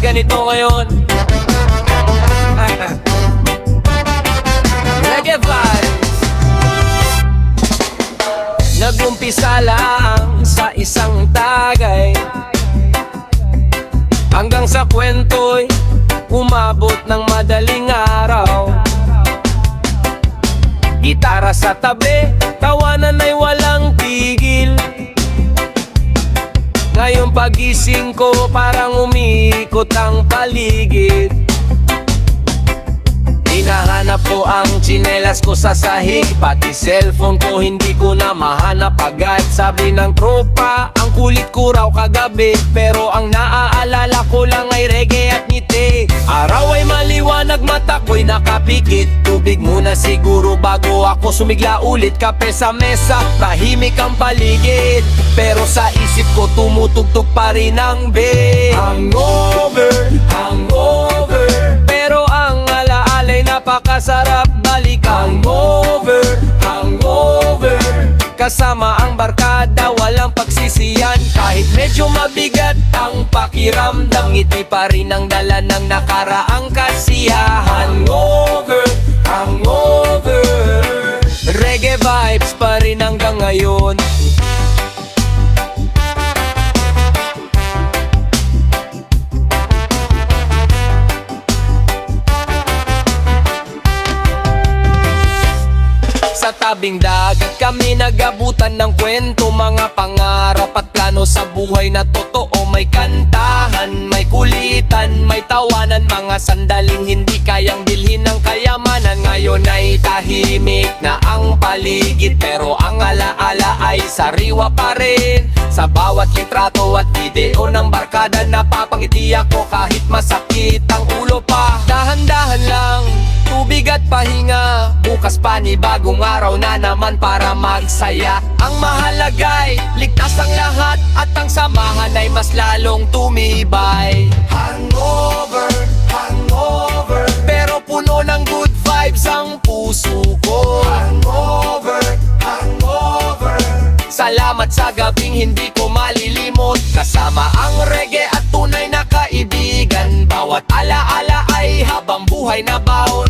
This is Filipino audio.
ganito ngayon. Reggae vibes. Nag-umpisa lang sa isang tagay, hanggang sa kwento'y umabot ng madaling araw. Gitara sa tabi, tawanan ay walang tigil. Ngayong pagising ko parang umiikot ang paligid. Hinahanap ko ang tsinelas ko sa sahig, pati cellphone ko hindi ko na mahanap agad. Sabi ng tropa, ang kulit ko raw kagabi, pero ang naaalala ko lang ay reggae at ngiti. Araw ay maliwanag, mata ko'y nakapikit. Tubig muna siguro bago ako sumigla ulit. Kape sa mesa, tahimik ang paligid, pero sa isip ko tumutugtog pa rin ang beat. Hangover, hangover, pero ang alaala'y napakasarap balikan. Hangover, hangover, kasama ang barkada, walang pagsisiyan. Kahit medyo mabigat ang pakiramdam, ngiti pa rin ang dala ng nakaraang kasiyahan. Hangover, hangover, reggae vibes pa rin hanggang ngayon. Sa tabing dagat kami nagabutan ng kwento, mga pangarap at plano sa buhay na totoo. May kantahan, may kulitan, may tawanan, mga sandaling hindi kayang bilhin ng kayamanan. Ngayon ay tahimik na ang paligid, pero ang alaala ay sariwa pa rin. Sa bawat litrato at video ng barkada, napapangiti ako kahit masakit ang ulo pa. Dahan-dahan lang, tubig at pahinga, bukas panibagong araw na naman para magsaya. Ang mahalaga'y ligtas ang lahat, at ang samahan ay mas lalong tumibay. Hangover, hangover, pero puno ng good vibes ang puso ko. Hangover, hangover, salamat sa gabing hindi ko malilimot. Kasama ang reggae at tunay na kaibigan, bawat alaala ay habang buhay na baon.